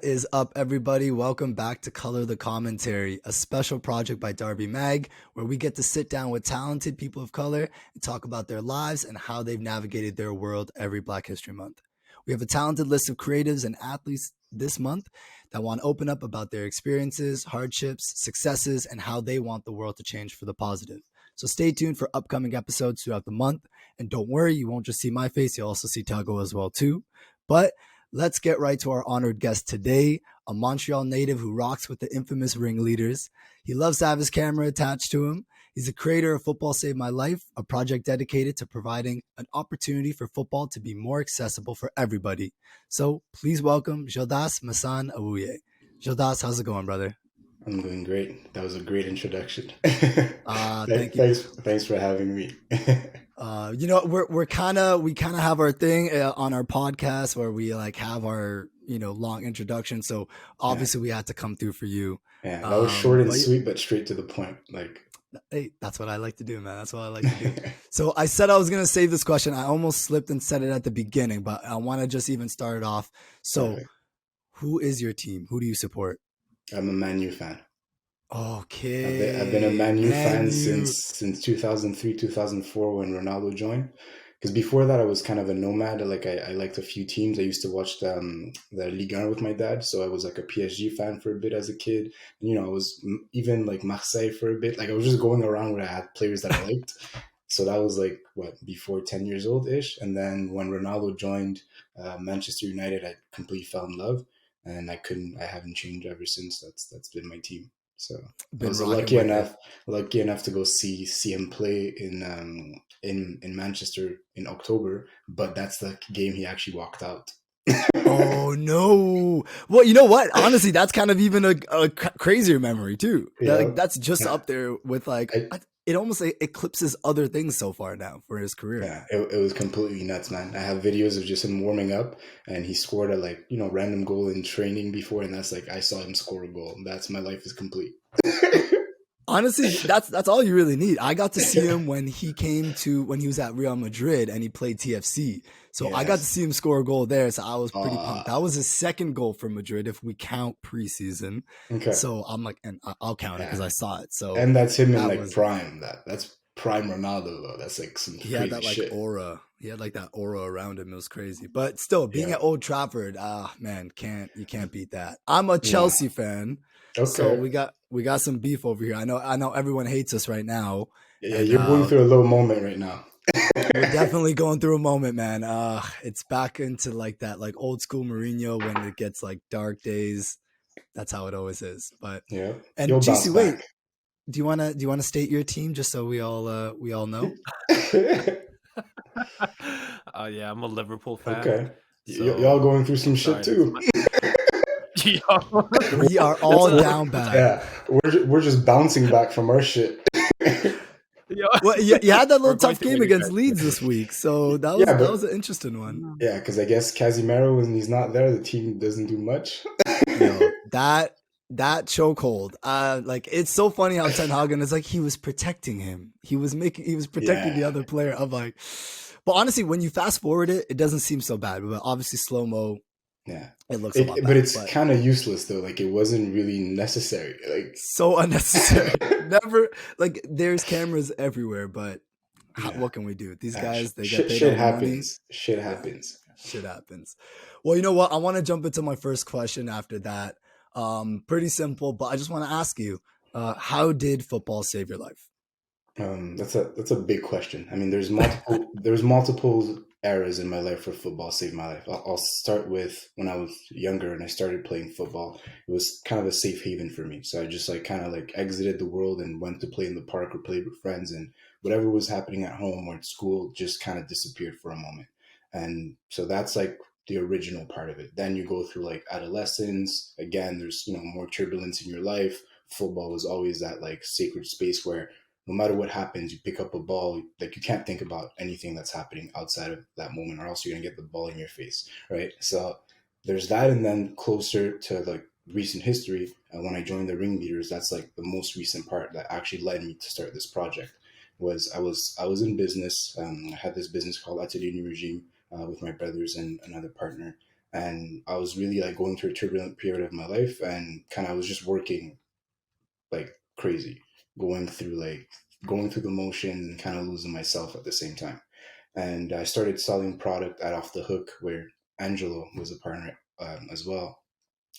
What is up, everybody? Welcome back to Color the Commentary, a special project by Darby Mag, where we get to sit down with talented people of color and talk about their lives and how they've navigated their world every Black History Month. We have a talented list of creatives and athletes this month that want to open up about their experiences, hardships, successes, and how they want the world to change for the positive. So stay tuned for upcoming episodes throughout the month. And don't worry, you won't just see my face, you'll also see Tago as well too. But let's get right to our honored guest today, a Montreal native who rocks with the infamous ringleaders. He loves to have his camera attached to him. He's the creator of Football Saved My Life, a project dedicated to providing an opportunity for football to be more accessible for everybody. So please welcome Gildas Messan Awuye. Gildas, how's it going, brother? I'm doing great. That was a great introduction. Thank you. Thanks for having me. We kind of have our thing on our podcast where we like have our long introduction. So obviously we had to come through for you. Yeah, that was short and sweet, but straight to the point. Hey, that's what I like to do, man. That's what I like to do. So I said I was gonna save this question. I almost slipped and said it at the beginning, but I want to just even start it off. So, Who is your team? Who do you support? I'm a Man U fan. Okay. I've been a Man U fan since 2003, 2004 when Ronaldo joined. Because before that, I was kind of a nomad. Like I liked a few teams. I used to watch the Ligue 1 with my dad. So I was like a PSG fan for a bit as a kid. And, I was even like Marseille for a bit. Like I was just going around where I had players that I liked. So that was like, before 10 years old-ish. And then when Ronaldo joined Manchester United, I completely fell in love. And I haven't changed ever since. That's been my team. So I was lucky enough to go see him play in Manchester in October, but that's the game he actually walked out. Oh no! Well, you know what? Honestly, that's kind of even a crazier memory too. That's just up there with it almost eclipses other things so far now for his career. Yeah, it was completely nuts, man. I have videos of just him warming up, and he scored a random goal in training before, and that's like I saw him score a goal. That's my life is complete. Honestly, that's all you really need. I got to see him when he was at Real Madrid and he played TFC. So yes. I got to see him score a goal there. So I was pretty pumped. That was his second goal for Madrid if we count preseason. Okay. So I'm like, and I'll count it because I saw it. So and that's him in prime. That's prime Ronaldo though. That's like some crazy that shit. Aura. He had like that aura around him. It was crazy. But still, being at Old Trafford, man, you can't beat that. I'm a Chelsea fan. Okay. So we got some beef over here. I know everyone hates us right now. Yeah, and, you're going through a little moment right now. We're definitely going through a moment, man. It's back into like that like old school Mourinho when it gets like dark days. That's how it always is. But yeah. And GC, wait. Do you wanna state your team just so we all know? Yeah, I'm a Liverpool fan. Okay. So, y'all going through some shit too. We are all down bad. Yeah, we're just bouncing back from our shit. Well, you had that little tough game against Leeds this week, so that was an interesting one. Yeah, because I guess Casemiro, when he's not there, the team doesn't do much. That chokehold, like it's so funny how Ten Hag is like he was protecting him. He was protecting the other player. I'm like, but honestly, when you fast forward it, it doesn't seem so bad. But obviously, slow mo. Yeah, it looks a lot bad, but it's kind of useless though. Like it wasn't really necessary. Like so unnecessary. Never like there's cameras everywhere, but what can we do? These guys, they get paid shit happens. Shit happens. Shit happens. Well, you know what? I want to jump into my first question after that. Pretty simple, but I just want to ask you, how did football save your life? That's a big question. I mean, there's multiple eras in my life for football saved my life. I'll start with when I was younger and I started playing football. It was kind of a safe haven for me. So I just exited the world and went to play in the park or play with friends, and whatever was happening at home or at school just kind of disappeared for a moment. And so that's like the original part of it. Then you go through like adolescence. Again, there's more turbulence in your life. Football was always that like sacred space where no matter what happens, you pick up a ball, like you can't think about anything that's happening outside of that moment, or else you're gonna get the ball in your face, right? So there's that, and then closer to like recent history, when I joined the Ringleaders, that's like the most recent part that actually led me to start this project. I was in business. I had this business called Atelier New Regime with my brothers and another partner, and I was really like going through a turbulent period of my life, and kind of I was just working like crazy, going through like going through the motions and kind of losing myself at the same time. And I started selling product at Off the Hook, where Angelo was a partner as well.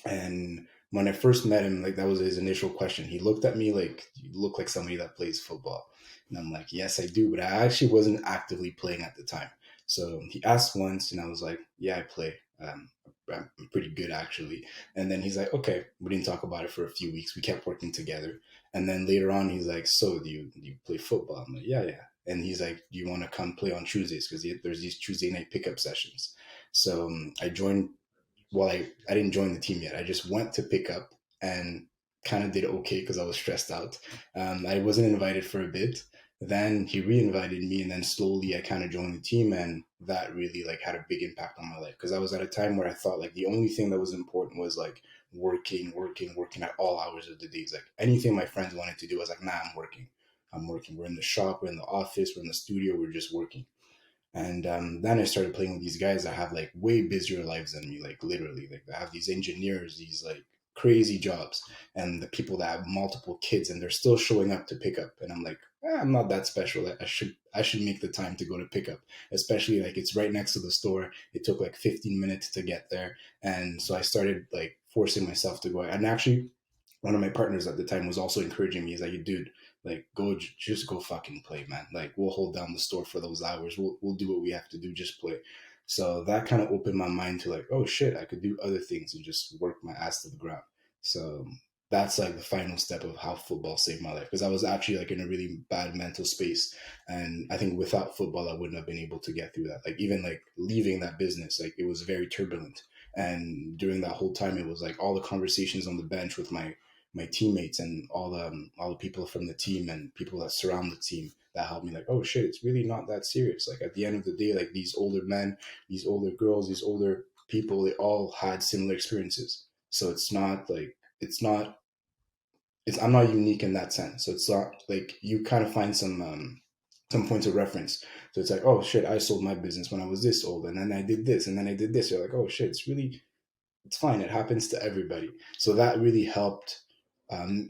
And when I first met him, like that was his initial question. He looked at me like, "You look like somebody that plays football." And I'm like, "Yes, I do," but I actually wasn't actively playing at the time. So he asked once, and I was like, "Yeah, I play. I'm pretty good actually." And then he's like, "Okay." We didn't talk about it for a few weeks. We kept working together, and then later on, he's like, "So do you play football?" I'm like, "Yeah, yeah." And he's like, "Do you want to come play on Tuesdays? Because there's these Tuesday night pickup sessions." So I joined. Well, I didn't join the team yet. I just went to pick up and kind of did okay because I was stressed out. I wasn't invited for a bit. Then he re-invited me, and then slowly I kind of joined the team, and that really like had a big impact on my life because I was at a time where I thought like the only thing that was important was like working at all hours of the day. Like anything my friends wanted to do, I was like, nah, I'm working. I'm working. We're in the shop, we're in the office, we're in the studio, we're just working. And then I started playing with these guys that have like way busier lives than me, like literally, like they have these engineers, these like crazy jobs, and the people that have multiple kids, and they're still showing up to pick up. And I'm like, I'm not that special. I should make the time to go to pick up, especially like it's right next to the store. It took like 15 minutes to get there, and so I started like forcing myself to go. And actually, one of my partners at the time was also encouraging me. He's like, "Dude, like just go fucking play, man. Like we'll hold down the store for those hours. We'll do what we have to do. Just play." So that kind of opened my mind to like, oh shit, I could do other things and just work my ass to the ground. So that's like the final step of how football saved my life because I was actually like in a really bad mental space, and I think without football I wouldn't have been able to get through that. Like even like leaving that business, like it was very turbulent. And during that whole time, it was like all the conversations on the bench with my teammates and all the people from the team and people that surround the team that helped me like, oh shit, it's really not that serious. Like at the end of the day, like these older men, these older girls, these older people, they all had similar experiences. So it's I'm not unique in that sense. So it's not like you kind of find some points of reference. So it's like, oh shit, I sold my business when I was this old, and then I did this, and then I did this. You're like, oh shit, it's fine. It happens to everybody. So that really helped me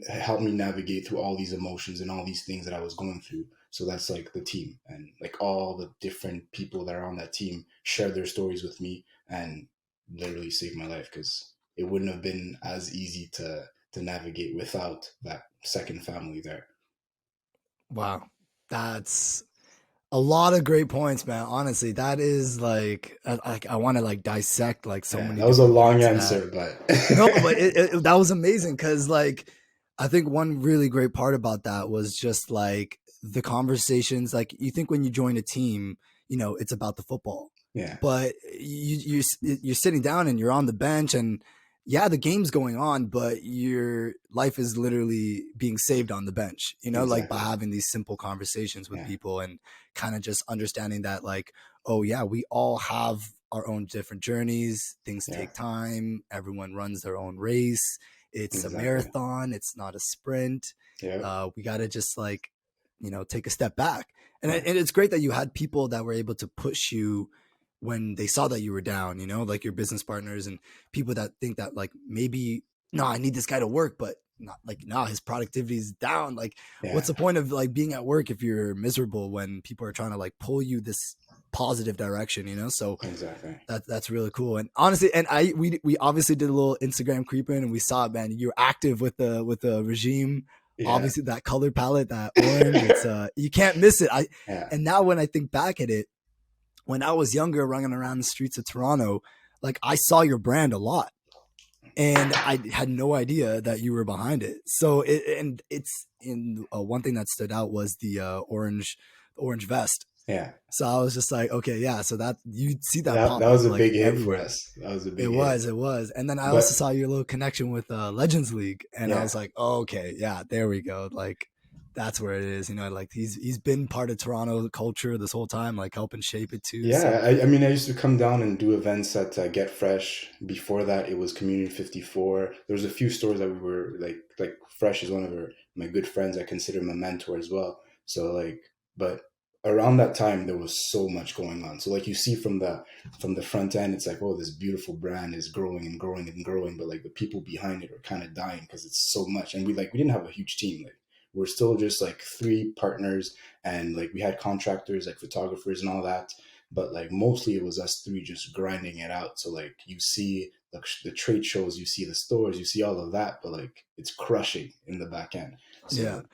navigate through all these emotions and all these things that I was going through. So that's like the team, and like all the different people that are on that team share their stories with me and literally saved my life because it wouldn't have been as easy to navigate without that second family there. Wow. That's a lot of great points, man. Honestly, that is like I want to like dissect like so Yeah, many that was a different long points of that. answer, but No, but that was amazing because like I think one really great part about that was just like the conversations. Like you think when you join a team, it's about the football, yeah, but you're sitting down and you're on the bench and yeah, the game's going on, but your life is literally being saved on the bench, like by exactly. having these simple conversations with Yeah, people and kind of just understanding that like, oh yeah, we all have our own different journeys. Things yeah, take time. Everyone runs their own race. It's a exactly. marathon. It's not a sprint. Yeah, We got to just like, take a step back. yeah, And it's great that you had people that were able to push you when they saw that you were down, like your business partners and people that think that like maybe, no, I need this guy to work, but not like, no, his productivity is down. Like, what's yeah, the point of like being at work if you're miserable when people are trying to like pull you this positive direction, So exactly. that's really cool. And honestly, and we obviously did a little Instagram creeping and we saw, man, you're active with the regime. Yeah, Obviously that color palette, that orange, it's you can't miss it. yeah, And now when I think back at it, when I was younger running around the streets of Toronto, like I saw your brand a lot and I had no idea that you were behind it. So and it's in one thing that stood out was the orange vest. yeah. So I was just like, okay, yeah. So that you see that That pop was up a like big hit for everywhere. us. That was a It big hit. was, it was. And then I also But saw your little connection with Legends League, and I yeah, was like, oh, okay, yeah, there we go. Like that's where it is. Like he's been part of Toronto culture this whole time, like helping shape it too. yeah. So I mean, I used to come down and do events at Get Fresh. Before that, it was Community 54. There was a few stores that we were like Fresh is one of my good friends. I consider him a mentor as well. So like, but around that time there was so much going on. So like you see from the front end, it's like, oh, this beautiful brand is growing and growing and growing, but like the people behind it are kind of dying because it's so much. And we didn't have a huge team. Like we're still just like three partners, and like we had contractors like photographers and all that, but like mostly it was us three just grinding it out. So like you see the trade shows, you see the stores, you see all of that, but like it's crushing in the back end. Yeah. So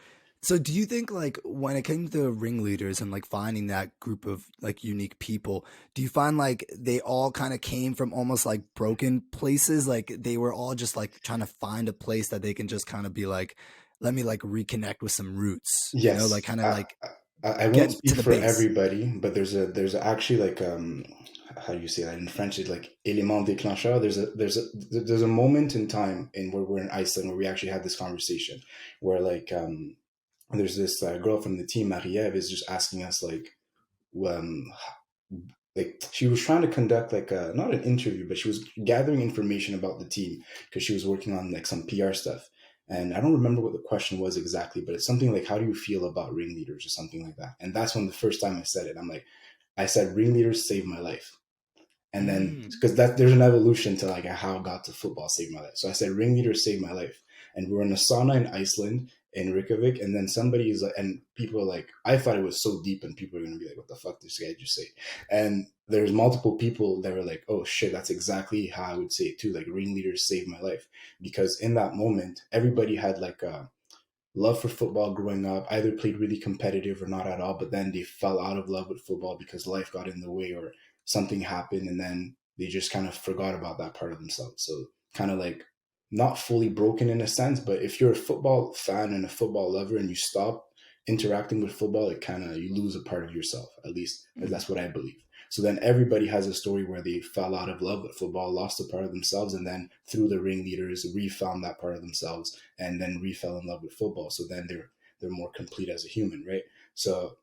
So do you think like when it came to ringleaders and like finding that group of like unique people, do you find like they all kind of came from almost like broken places? Like they were all just like trying to find a place that they can just kind of be like, let me like reconnect with some roots, you know, like yes, kind of like I won't get to speak the for base. everybody, but there's actually like how do you say that in French? It's like élément déclencheur. There's a moment in time in where we're in Iceland where we actually had this conversation where like there's this girl from the team, Marie-Ève, is just asking us um like she was trying to conduct like a not an interview, but she was gathering information about the team because she was working on like some PR stuff. And I don't remember what the question was exactly, but it's something like, "How do you feel about ringleaders?" or something like that. And that's when the first time I said it, I'm like, I said, "Ringleaders saved my life." And then Mm. because that there's an evolution to like how I got to football saved my life. So I said ringleader saved my life, and we were in a sauna in Iceland in Reykjavik, and then somebody is like, and people are like, I thought it was so deep, and people are gonna be like, what the fuck did this guy just say? And there's multiple people that were like, oh shit, that's exactly how I would say it too. Like ringleaders saved my life because in that moment, everybody had like a love for football growing up, either played really competitive or not at all, but then they fell out of love with football because life got in the way or something happened, and then they just kind of forgot about that part of themselves. So kind of like not fully broken in a sense, but if you're a football fan and a football lover and you stop interacting with football, it kind of you lose a part of yourself. At least Mm. that's what I believe. So then everybody has a story where they fell out of love with football, lost a part of themselves, and then through the ringleaders, refound that part of themselves, and then refell in love with football. So then they're more complete as a human, right? So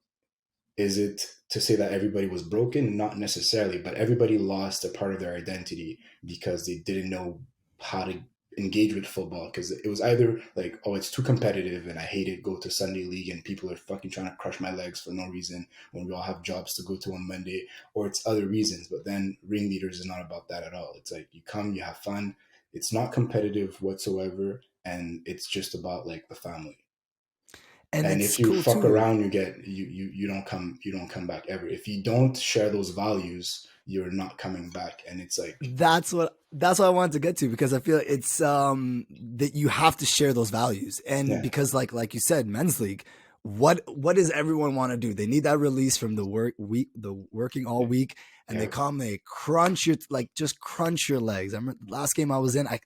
is it to say that everybody was broken? Not necessarily, but everybody lost a part of their identity because they didn't know how to engage with football because it was either like, oh, it's too competitive and I hate it, go to Sunday league and people are fucking trying to crush my legs for no reason when we all have jobs to go to on Monday, or it's other reasons. But then ringleaders is not about that at all. It's like you come, you have fun. It's not competitive whatsoever, and it's just about like the family. And And it's if you cool fuck too. around, you don't come back ever. If you don't share those values, you're not coming back. And it's like, That's what I wanted to get to because I feel like it's that you have to share those values. And yeah, because like you said, men's league, what does everyone want to do? They need that release from the working all yeah, week, and they yeah, come, they crunch your like just crunch your legs. I remember the last game I was in, I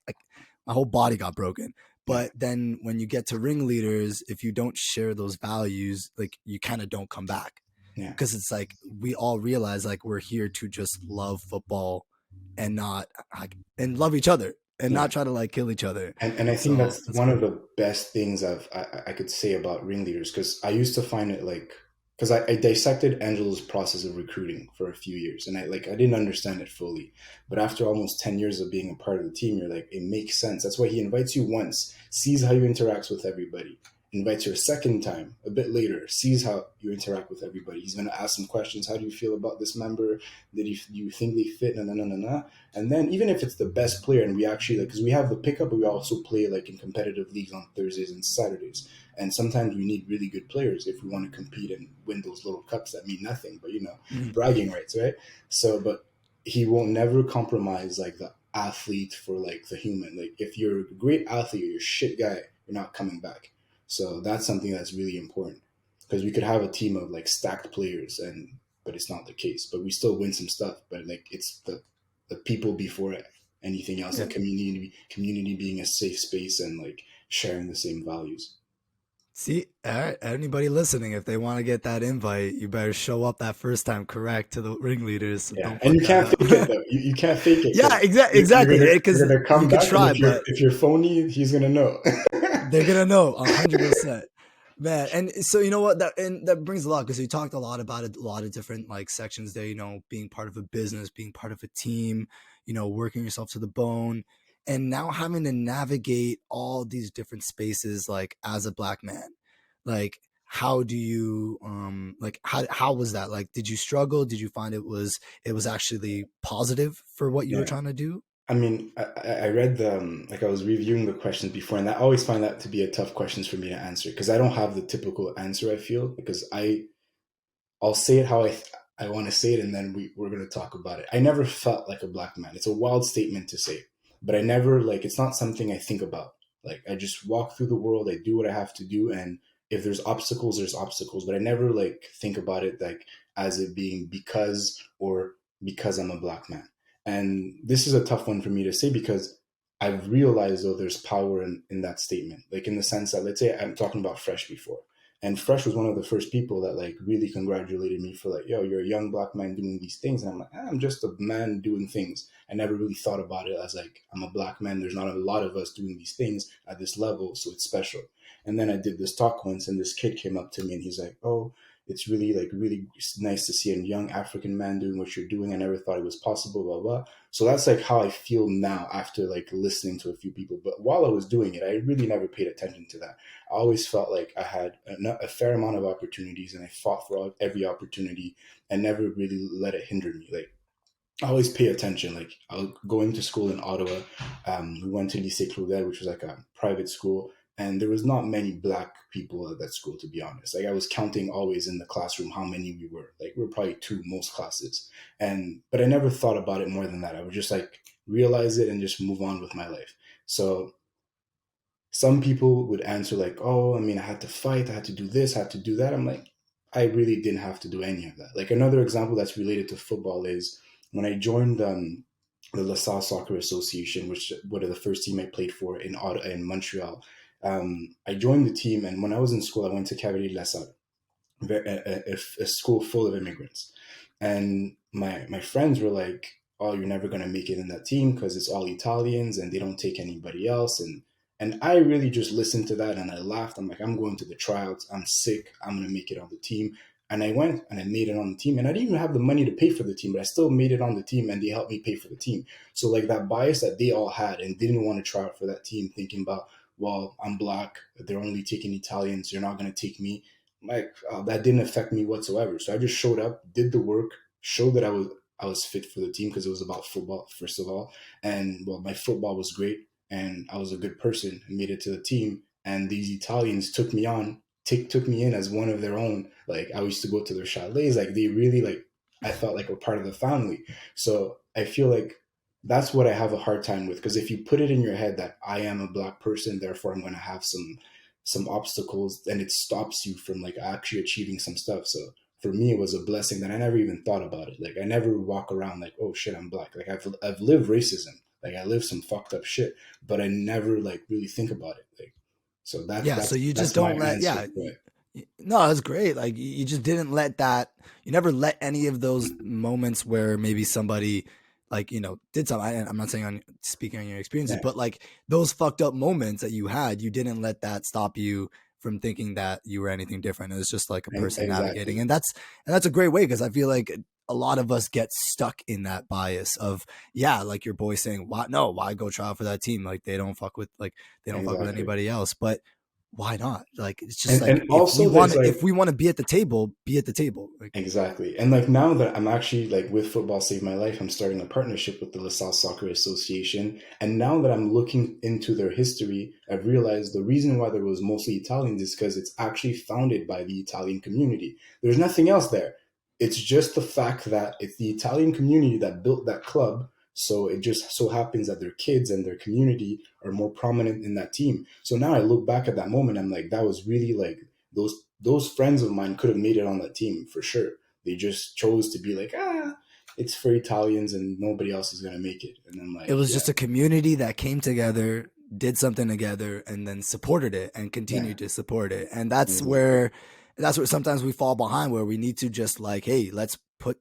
my whole body got broken. yeah, But then when you get to ringleaders, if you don't share those values, like you kind of don't come back yeah, because it's like we all realize like we're here to just love football and not like and love each other and yeah. not try to like kill each other. And I think So that's that's one of cool. the best things I could say about ringleaders because I used to find it like because I dissected Angelo's process of recruiting for a few years and I didn't understand it fully, but after almost 10 years of being a part of the team, you're like it makes sense. That's why he invites you once, sees how you interact with everybody, invites you a second time a bit later, sees how you interact with everybody. He's going to ask some questions. How do you feel about this member? Do you think they fit? No, no, no, no, no. And then even if it's the best player, and we actually like, because we have the pickup, but we also play like in competitive leagues on Thursdays and Saturdays. And sometimes we need really good players if we want to compete and win those little cups that mean nothing, but Mhm. bragging rights, right? So, but he will never compromise like the athlete for like the human. Like if you're a great athlete or you're a shit guy, you're not coming back. So that's something that's really important because we could have a team of like stacked players and but it's not the case. But we still win some stuff. But like it's the people before anything else, Yeah. like community being a safe space and like sharing the same values. See, all right, anybody listening, if they want to get that invite, you better show up that first time correct to the ringleaders. So Yeah, don't and fuck you that can't up. fake it though. You can't fake it Yeah, because exactly. you're Because gonna you come could back, and try, but if you're phony, he's gonna know. they're gonna know 100%, man. And so you know what that brings a lot because we talked a lot about it, a lot of different like sections there. You know, being part of a business, being part of a team, you know, working yourself to the bone, and now having to navigate all these different spaces like as a black man, like. how do you like how was that? Like, did you struggle? Did you find it was actually positive for what you were Yeah. trying to do? I mean, I read the like I was reviewing the questions before, and I always find that to be a tough questions for me to answer because I don't have the typical answer. I feel because I'll say it how I want to say it, and then we're gonna talk about it. I never felt like a black man. It's a wild statement to say, but I never like it's not something I think about. Like I just walk through the world. I do what I have to do, and if there's obstacles, there's obstacles. But I never like think about it like as it being because I'm a black man. And this is a tough one for me to say because I've realized though there's power in that statement. Like in the sense that let's say I'm talking about Fresh before. And Fresh was one of the first people that like really congratulated me for like, yo, you're a young black man doing these things. And I'm like, I'm just a man doing things. I never really thought about it as like, I'm a black man. There's not a lot of us doing these things at this level. So it's special. And then I did this talk once and this kid came up to me and he's like, oh, it's really like really nice to see a young African man doing what you're doing. I never thought it was possible, blah, blah. So that's like how I feel now after like listening to a few people. But while I was doing it, I really never paid attention to that. I always felt like I had a fair amount of opportunities and I fought for every opportunity and never really let it hinder me. Like I always pay attention. Like I was going to school in Ottawa. We went to Lycée Claudel, which was like a private school, and there was not many black people at that school, to be honest. Like I was counting always in the classroom how many we were. Like we were probably two most classes, and but I never thought about it more than that. I would just like realize it and just move on with my life. So some people would answer like, "Oh, I mean, I had to fight, I had to do this, I had to do that." I'm like, I really didn't have to do any of that. Like another example that's related to football is when I joined the LaSalle Soccer Association, which was the first team I played for in Montreal. I joined the team, and when I was in school, I went to Cavalier de La Salle, a school full of immigrants. And my friends were like, "Oh, you're never gonna make it in that team because it's all Italians and they don't take anybody else." And I really just listened to that and I laughed. I'm like, I'm going to the tryouts. I'm sick. I'm gonna make it on the team. And I went and I made it on the team. And I didn't even have the money to pay for the team, but I still made it on the team and they helped me pay for the team. So like that bias that they all had and didn't want to try out for that team, thinking about, well, I'm black, they're only taking Italians, they're not gonna take me, like that didn't affect me whatsoever. So I just showed up, did the work, showed that I was fit for the team because it was about football first of all, and well, my football was great, and I was a good person. I made it to the team, and these Italians took me on, took me in as one of their own. Like I used to go to their chalets. Like they really like I felt like a part of the family. So I feel like that's what I have a hard time with because if you put it in your head that I am a black person, therefore I'm going to have some obstacles and it stops you from like actually achieving some stuff. So for me it was a blessing that I never even thought about it. Like I never walk around like, oh shit, I'm black. Like I've lived racism. Like I lived some fucked up shit, but I never like really think about it. Like so Yeah, so you just that's my don't let answer. yeah. Right. No, that's great. Like you just didn't let that. You never let any of those moments where maybe somebody like did something. I'm not saying on speaking on your experiences, Yeah. but like those fucked up moments that you had, you didn't let that stop you from thinking that you were anything different. It was just like a person navigating, Exactly. and that's a great way because I feel like a lot of us get stuck in that bias of yeah, like your boy saying, "Why no? Why go try out for that team? Like they don't fuck with Exactly. anybody else." But why not? Like it's just like And also there's like if we want to be at the table, be at the table. Like exactly. And like now that I'm actually like with Football Save My Life, I'm starting a partnership with the LaSalle Soccer Association. And now that I'm looking into their history, I've realized the reason why there was mostly Italians is because it's actually founded by the Italian community. There's nothing else there. It's just the fact that it's the Italian community that built that club. So it just so happens that their kids and their community are more prominent in that team. So now I look back at that moment, I'm like, that was really like those friends of mine could have made it on that team for sure. They just chose to be like, it's for Italians and nobody else is gonna make it. And then it like, was yeah, just a community that came together, did something together, and then supported it and yeah, continued to support it. And exactly, that's where sometimes we fall behind, where we need to just like, hey, let's put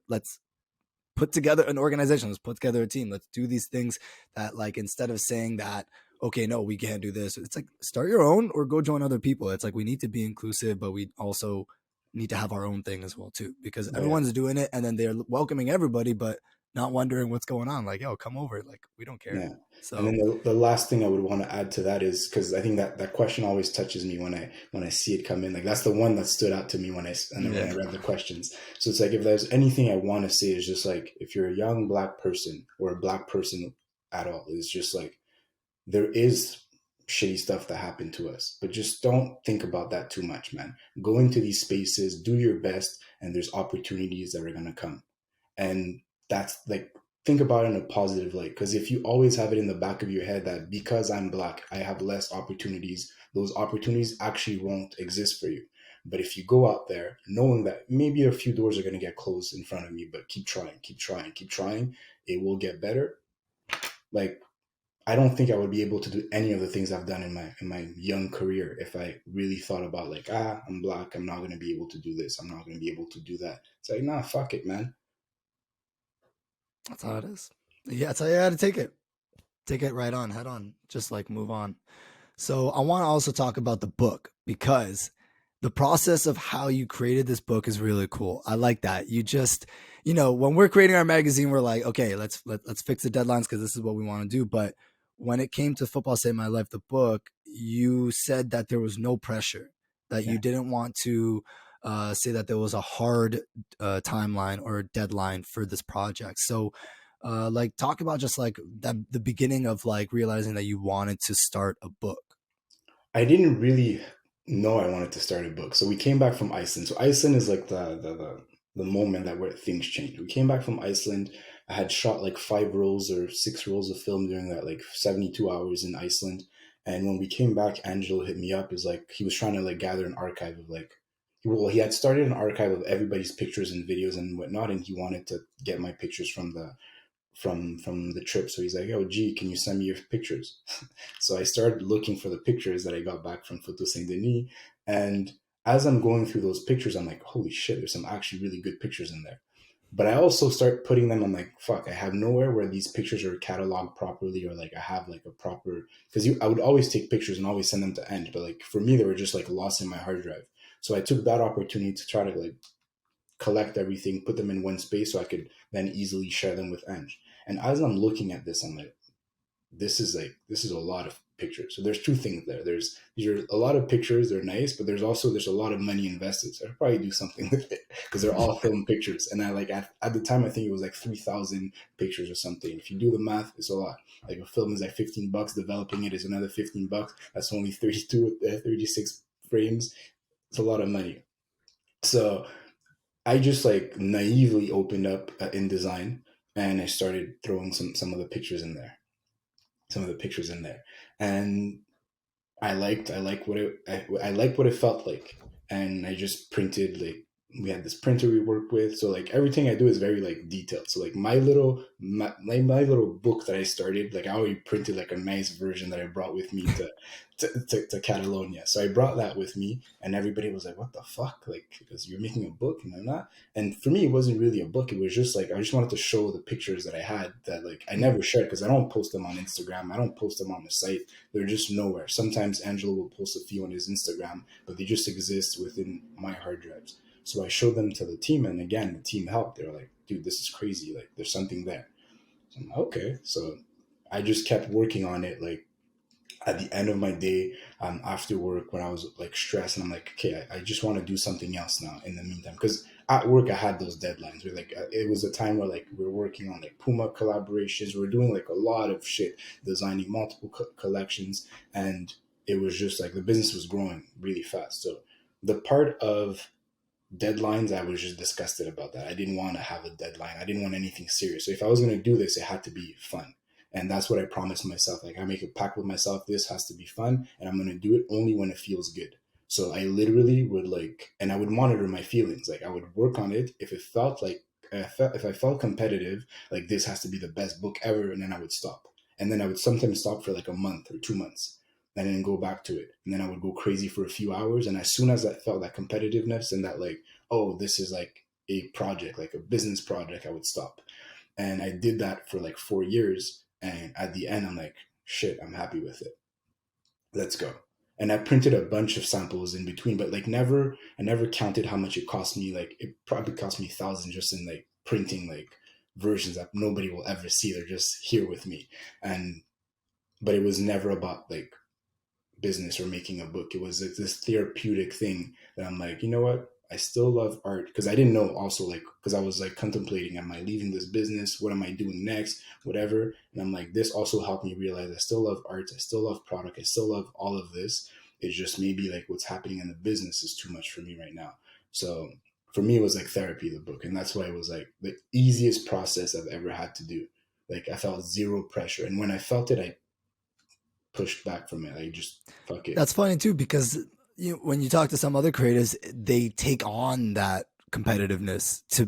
together an organization, let's put together a team, let's do these things that like instead of saying that okay no we can't do this, it's like start your own or go join other people. It's like we need to be inclusive, but we also need to have our own thing as well too because oh yeah, everyone's doing it and then they're welcoming everybody, but not wondering what's going on. Like, yo, come over. Like, we don't care. Yeah. And So then the last thing I would want to add to that is, because I think that question always touches me when I see it come in. Like that's the one that stood out to me when I yeah, read the questions. So it's like, if there's anything I want to say, is just like, if you're a young black person or a black person at all, it's just like, there is shitty stuff that happened to us, but just don't think about that too much, man. Go into these spaces, do your best, and there's opportunities that are gonna come. And that's like, think about it in a positive light, because if you always have it in the back of your head that because I'm black I have less opportunities, those opportunities actually won't exist for you. But if you go out there knowing that maybe a few doors are going to get closed in front of me, but keep trying, keep trying, keep trying, it will get better. Like, I don't think I would be able to do any of the things I've done in my young career if I really thought about like, I'm black, I'm not going to be able to do this, I'm not going to be able to do that. It's like, nah, fuck it, man. that's how it is. Yeah, that's how you got to take it. Take it right on, head on. Just like move on. So I want to also talk about the book because the process of how you created this book is really cool. I like that. You just, when we're creating our magazine, we're like, okay, let's fix the deadlines because this is what we want to do. But when it came to Football Saved My Life, the book, you said that there was no pressure, that Yeah. you didn't want to say that there was a hard timeline or deadline for this project. So like talk about just like the beginning of like realizing that you wanted to start a book. I didn't really know I wanted to start a book. So we came back from Iceland. So Iceland is like the moment that where things changed. We came back from Iceland. I had shot like 5 rolls or 6 rolls of film during that like 72 hours in Iceland. And when we came back, Angelo hit me up. Is like, he was trying to like gather an archive of like, well, he had started an archive of everybody's pictures and videos and whatnot, and he wanted to get my pictures from the trip. So he's like, "Oh, gee, can you send me your pictures?" So I started looking for the pictures that I got back from Photo Saint Denis, and as I'm going through those pictures, I'm like, "Holy shit, there's some actually really good pictures in there." But I also start putting them. I'm like, "Fuck, I have nowhere where these pictures are cataloged properly, or like I have like a proper." Because I would always take pictures and always send them to End, but like for me, they were just like lost in my hard drive. So I took that opportunity to try to like collect everything, put them in one space so I could then easily share them with Ange. And as I'm looking at this, I'm like, this is a lot of pictures. So there's two things there. These are a lot of pictures, they're nice, but there's a lot of money invested. So I'd probably do something with it because they're all film pictures. And I like at the time I think it was like 3,000 pictures or something. If you do the math, it's a lot. Like a film is like $15, developing it is another $15. That's only 36 frames. It's a lot of money. So I just like naively opened up InDesign and I started throwing some of the pictures in there, some of the pictures in there, and I like what I liked what it felt like, and I just printed like, we had this printer we worked with, so like everything I do is very like detailed. So like my little book that I started, like I already printed like a nice version that I brought with me to Catalonia. So I brought that with me, and everybody was like, "What the fuck?" Like, because you're making a book, and I'm not. And for me, it wasn't really a book. It was just like I just wanted to show the pictures that I had that like I never shared because I don't post them on Instagram. I don't post them on the site. They're just nowhere. Sometimes Angelo will post a few on his Instagram, but they just exist within my hard drives. So I showed them to the team, and again, the team helped. They were like, "Dude, this is crazy. Like, there's something there." So I'm like, okay. So I just kept working on it. Like at the end of my day, after work, when I was like stressed, and I'm like, okay, I just want to do something else now. In the meantime, because at work I had those deadlines. Where like it was a time where like we were working on like Puma collaborations. We are doing like a lot of shit, designing multiple collections, and it was just like the business was growing really fast. So the part of deadlines, I was just disgusted about that. I didn't want to have a deadline. I didn't want anything serious. So if I was going to do this, it had to be fun. And that's what I promised myself. Like I make a pact with myself, this has to be fun, and I'm going to do it only when it feels good. So I literally would like, and I would monitor my feelings. Like I would work on it. If it felt like, if I felt competitive, like this has to be the best book ever, and then I would stop. And then I would sometimes stop for like a month or 2 months and then go back to it. And then I would go crazy for a few hours. And as soon as I felt that competitiveness and that like, oh, this is like a project, like a business project, I would stop. And I did that for like 4 years. And at the end, I'm like, shit, I'm happy with it. Let's go. And I printed a bunch of samples in between, but like I never counted how much it cost me. Like it probably cost me thousands just in like printing like versions that nobody will ever see. They're just here with me. And but it was never about like business or making a book. It was like this therapeutic thing that I'm like, you know what? I still love art because I didn't know also like because I was like contemplating, am I leaving this business? What am I doing next? Whatever. And I'm like, this also helped me realize I still love art. I still love product. I still love all of this. It's just maybe like what's happening in the business is too much for me right now. So for me, it was like therapy, the book. And that's why it was like the easiest process I've ever had to do. Like I felt zero pressure. And when I felt it, I pushed back from it. I just fuck it. That's funny too, because when you talk to some other creators, they take on that competitiveness to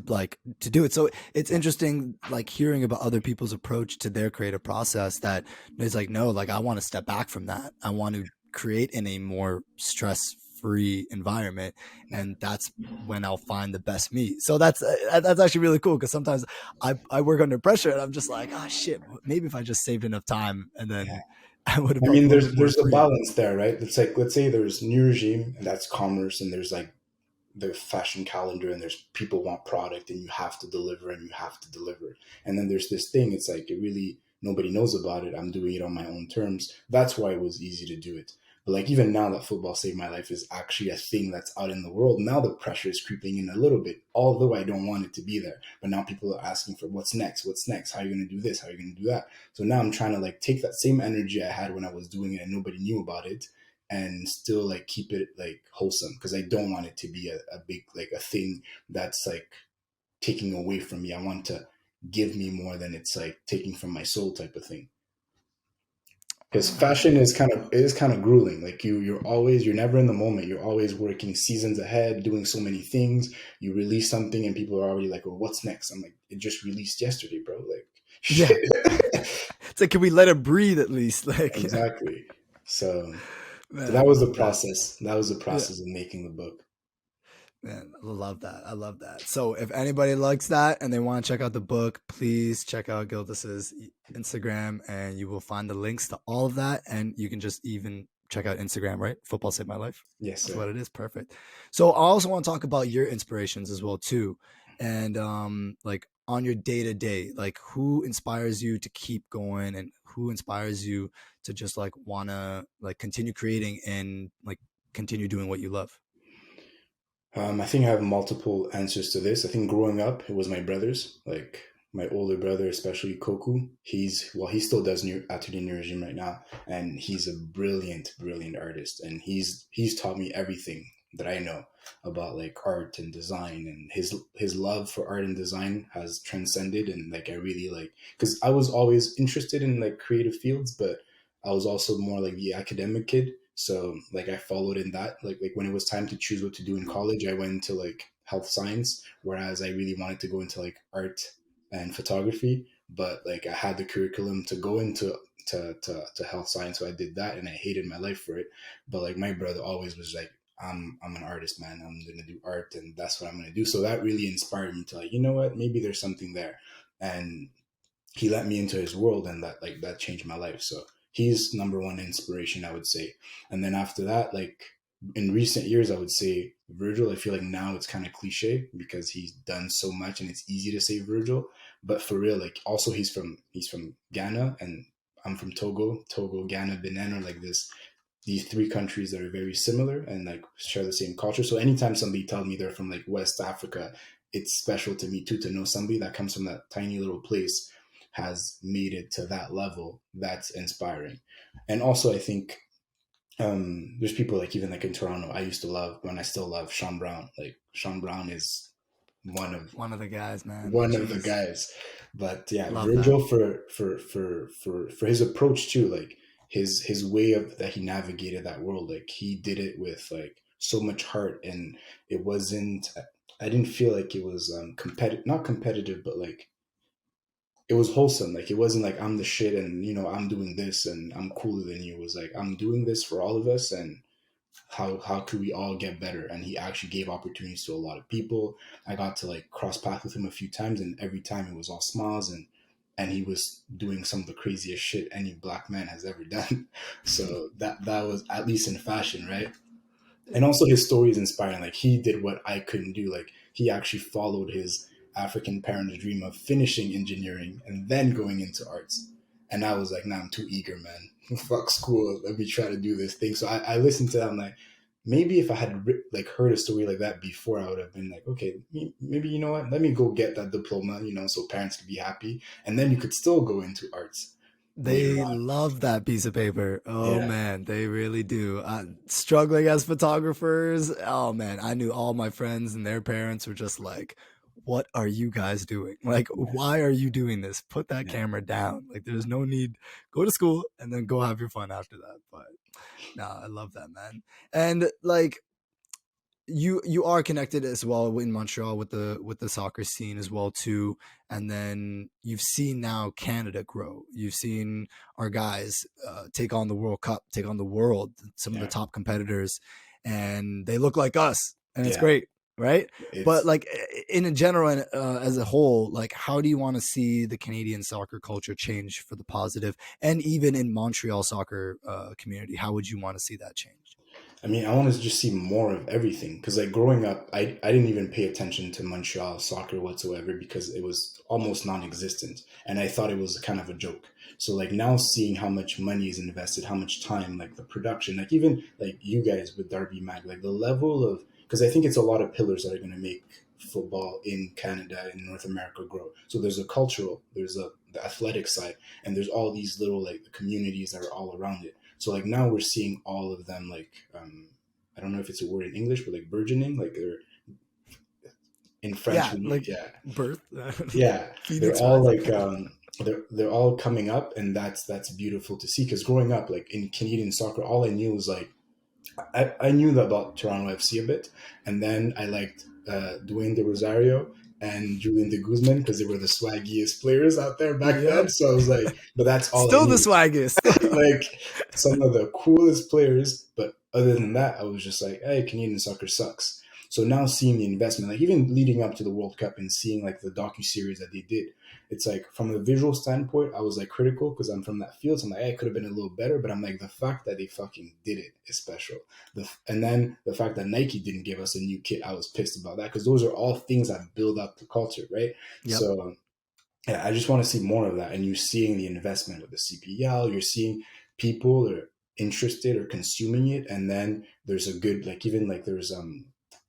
do it. So it's interesting, like hearing about other people's approach to their creative process. That is like, no, like I want to step back from that. I want to create in a more stress-free environment, and that's when I'll find the best me. So that's actually really cool because sometimes I work under pressure and I'm just like, oh shit, maybe if I just saved enough time and Yeah. then I would have I felt a mean, little bit more there's a free. balance there, right? It's like let's say there's new regime and that's commerce, and there's like the fashion calendar, and there's people want product, and you have to deliver, and you have to deliver. And then there's this thing. It's like it really nobody knows about it. I'm doing it on my own terms. That's why it was easy to do it. But like even now that football saved my life is actually a thing that's out in the world. Now the pressure is creeping in a little bit, although I don't want it to be there. But now people are asking for what's next, what's next, how are you going to do this, how are you going to do that. So now I'm trying to like take that same energy I had when I was doing it and nobody knew about it, and still like keep it like wholesome because I don't want it to be a big like a thing that's like taking away from me. I want to give me more than it's like taking from my soul type of thing. Because fashion is kind of grueling. Like you're never in the moment. You're always working seasons ahead, doing so many things. You release something and people are already like, "Well, what's next?" I'm like, "It just released yesterday, bro." Like, Yeah, shit. it's like, can we let it breathe at least? Like, Exactly. So, so man, that I was the love that. process. That was the Yeah, process of making the book. man, I love that. I love that. So if anybody likes that and they want to check out the book, please check out Gildas's Instagram, and you will find the links to all of that. And you can just even check out Instagram, right? Football Saved My Life. Yes, That's sir. what it is. Perfect. So I also want to talk about your inspirations as well too, and like on your day to day, like who inspires you to keep going, and who inspires you to just like wanna like continue creating and like continue doing what you love. I think I have multiple answers to this. I think growing up, it was my brothers, like my older brother, especially Koku. He still does new Atelier New Regime right now, and he's a brilliant, brilliant artist. And he's taught me everything that I know about like art and design. And his love for art and design has transcended. And like I really like because I was always interested in like creative fields, but I was also more like the academic kid. So like I followed in that. Like when it was time to choose what to do in college, I went into like health science, whereas I really wanted to go into like art and photography. But like I had the curriculum to go into to health science, so I did that, and I hated my life for it. But like my brother always was like, I'm an artist, man. I'm gonna do art, and that's what I'm gonna do. So that really inspired me to like, you know what, maybe there's something there. And he let me into his world, and that changed my life. So he's number one inspiration, I would say. And then after that, like in recent years, I would say Virgil. I feel like now it's kind of cliche because he's done so much and it's easy to say Virgil, but for real, like also he's from Ghana, and I'm from Togo, Ghana, Benin, or like this these three countries that are very similar and like share the same culture. So anytime somebody tells me they're from like West Africa, it's special to me too to know somebody that comes from that tiny little place has made it to that level. That's inspiring. And also I think there's people like even like in Toronto, I used to love when I still love Sean Brown. Like Sean Brown is one of One of the guys, man. one of the Jeez, guys. But yeah, love that. Virgil for his approach too, like his way of that he navigated that world, like he did it with like so much heart, and it wasn't. I didn't feel like it was competitive, not competitive, but like it was wholesome. Like it wasn't like I'm the shit and I'm doing this and I'm cooler than you. It was like I'm doing this for all of us, and how could we all get better. And he actually gave opportunities to a lot of people. I got to like cross paths with him a few times, and every time it was all smiles, and he was doing some of the craziest shit any black man has ever done. So that was at least in fashion, right? And also his story is inspiring. Like he did what I couldn't do. Like he actually followed African parents dream of finishing engineering and then going into arts. And I was like, nah, I'm too eager, man. Fuck school. Let me try to do this thing. So I listened to that. I'm like, maybe if I had like heard a story like that before, I would have been like, okay, maybe you know what? Let me go get that diploma, so parents could be happy, and then you could still go into arts later They on. love that piece of paper. Oh Yeah, man, they really do. Struggling as photographers. Oh man, I knew all my friends and their parents were just like, "What are you guys doing? Like, yeah, why are you doing this? Put that yeah. camera down. Like, there's no need. Go to school and then go have your fun after that." But no, I love that, man. And like, you are connected as well in Montreal with the soccer scene as well too, and then you've seen now Canada grow. You've seen our guys take on the World Cup, take on the world, some of the Yeah. top competitors, and they look like us, and it's Yeah, great, right? But it's. like in a general and as a whole, like how do you want to see the Canadian soccer culture change for the positive, and even in Montreal soccer community, how would you want to see that change? I mean, I want to just see more of everything because, like, growing up, I didn't even pay attention to Montreal soccer whatsoever because it was almost non-existent, and I thought it was kind of a joke. So, like, now seeing how much money is invested, how much time, like the production, like even like you guys with Darby Mag, like the level of, because I think it's a lot of pillars that are going to make football in Canada and North America grow. So there's a cultural, there's a the athletic side, and there's all these little like communities that are all around it. So like now we're seeing all of them like I don't know if it's a word in English, but like burgeoning, like they're in French. Yeah, like Yeah, birth, yeah, they're phoenix all rising. like they're all coming up, and that's beautiful to see. Because growing up, like in Canadian soccer, all I knew was like I knew about Toronto FC a bit, and then I liked Dwayne De Rosario and Julian De Guzman because they were the swaggiest players out there back Yep. then. So I was like, but that's all I Still the knew. swaggiest. Like some of the coolest players. But other than that, I was just like, hey, Canadian soccer sucks. So now seeing the investment, like even leading up to the World Cup and seeing like the docu series that they did, it's like from the visual standpoint, I was like critical because I'm from that field. So I'm like, hey, it could have been a little better, but I'm like, the fact that they fucking did it is special. And then the fact that Nike didn't give us a new kit, I was pissed about that because those are all things that build up the culture, right? Yep. So yeah, I just want to see more of that. And you're seeing the investment with the CPL. You're seeing people are interested or consuming it, and then there's a good like even like there's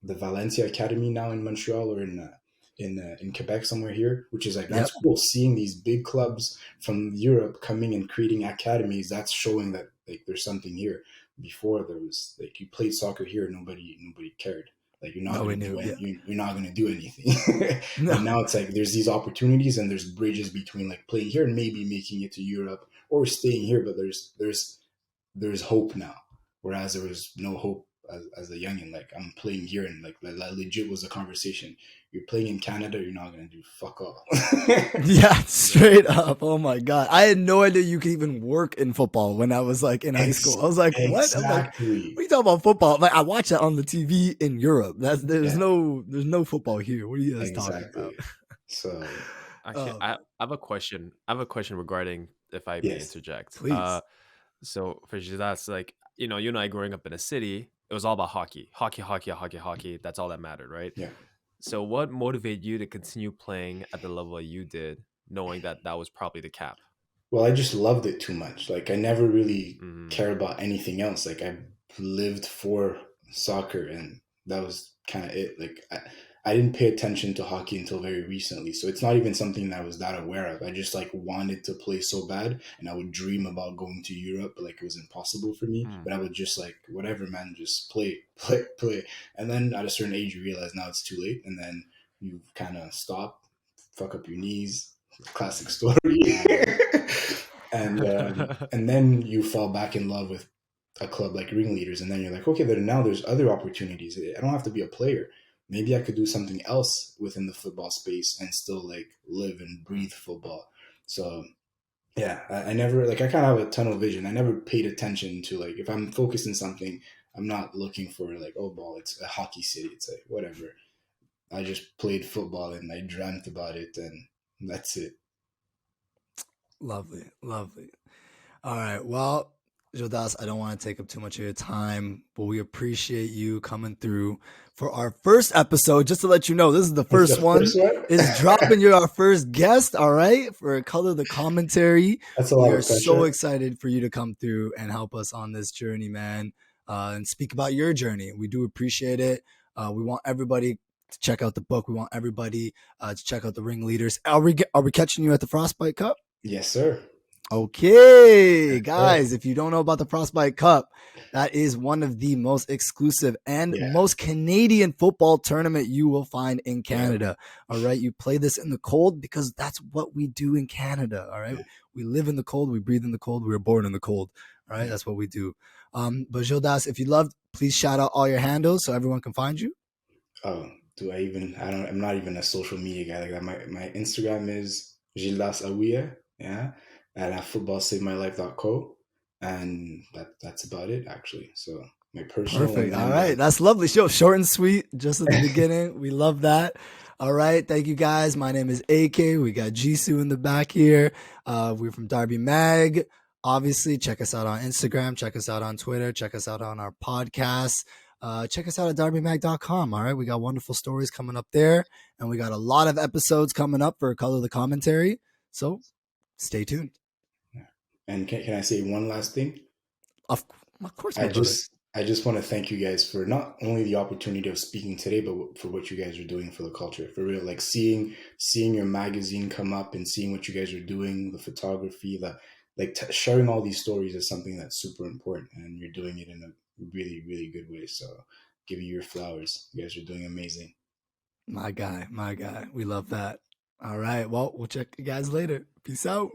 the Valencia Academy now in Montreal or in Quebec somewhere here, which is like that's Yep. cool. Seeing these big clubs from Europe coming and creating academies, that's showing that like there's something here. Before there was like you played soccer here, nobody cared. Like you're not No, we gonna knew. do Yeah. you're not gonna do anything. No. But now it's like there's these opportunities and there's bridges between like playing here and maybe making it to Europe or staying here. But there's hope now, whereas there was no hope as a youngin. Like I'm playing here and like legit was a conversation. You're playing in Canada, you're not gonna do fuck all. Yeah, straight up. Oh my god, I had no idea you could even work in football when I was like in high school. I was like, what? I'm like, what are Exactly, you talking about football? Like I watch that on the TV in Europe. That's yeah, there's no football here. What are you guys talking exactly. about? So Actually, Oh I man, have a question. I have a question regarding, if I may yes, interject. please. So for that's like, you and I growing up in a city, it was all about hockey. That's all that mattered, right? yeah. So what motivated you to continue playing at the level you did, knowing that that was probably the cap? Well, I just loved it too much. Like I never really Mm, cared about anything else. Like I lived for soccer, and that was kind of it. Like I didn't pay attention to hockey until very recently, so it's not even something that I was that aware of. I just like wanted to play so bad, and I would dream about going to Europe, but like it was impossible for me. mm. But I would just like whatever, man, just play, play. And then at a certain age, you realize now it's too late, and then you kind of stop, fuck up your knees, classic story. And then you fall back in love with a club like Ringleaders, and then you're like, okay, now there's other opportunities. I don't have to be a player. Maybe I could do something else within the football space and still like live and breathe football. So yeah, I never like I kind of have a tunnel vision. I never paid attention to like if I'm focused in something, I'm not looking for like oh ball. It's a hockey city. It's like whatever. I just played football and I dreamt about it, and that's it. Lovely, lovely. All right. Well, Gildas, I don't want to take up too much of your time, but we appreciate you coming through for our first episode. Just to let you know, this is the That's the first one. first one? Is dropping. You're our first guest, all right, for Color the Commentary. That's a We lot are of so pressure. excited for you to come through and help us on this journey, man, and speak about your journey. We do appreciate it. We want everybody to check out the book. We want everybody to check out the ringleaders. Are we catching you at the Frostbite Cup? Yes, sir. Okay, Yes, guys, sir. if you don't know about the Frostbite Cup, that is one of the most exclusive and Yeah. most Canadian football tournament you will find in Canada. Yeah. All right, you play this in the cold because that's what we do in Canada. All right, Yeah. we live in the cold, we breathe in the cold, we were born in the cold. All right, Yeah. that's what we do. But Gildas, if you loved, please shout out all your handles so everyone can find you. Oh, I'm not even a social media guy like that. My Instagram is Gildas Awuye, yeah, and at footballsavemylife.co, and that's about it actually. So my personal Perfect. and All then right. That's lovely. Short and sweet, just at the beginning. We love that. All right. Thank you guys. My name is AK. We got Jisoo in the back here. We're from Darby Mag. Obviously, check us out on Instagram. Check us out on Twitter. Check us out on our podcast. Check us out at darbymag.com. All right. We got wonderful stories coming up there. And we got a lot of episodes coming up for Color the Commentary. So stay tuned. And can I say one last thing? Of course, my brother. I just want to thank you guys for not only the opportunity of speaking today, but for what you guys are doing for the culture. For real, like seeing your magazine come up and seeing what you guys are doing, the photography, sharing all these stories is something that's super important, and you're doing it in a really, really good way. So, give you your flowers. You guys are doing amazing. My guy. We love that. All right. Well, we'll check you guys later. Peace out.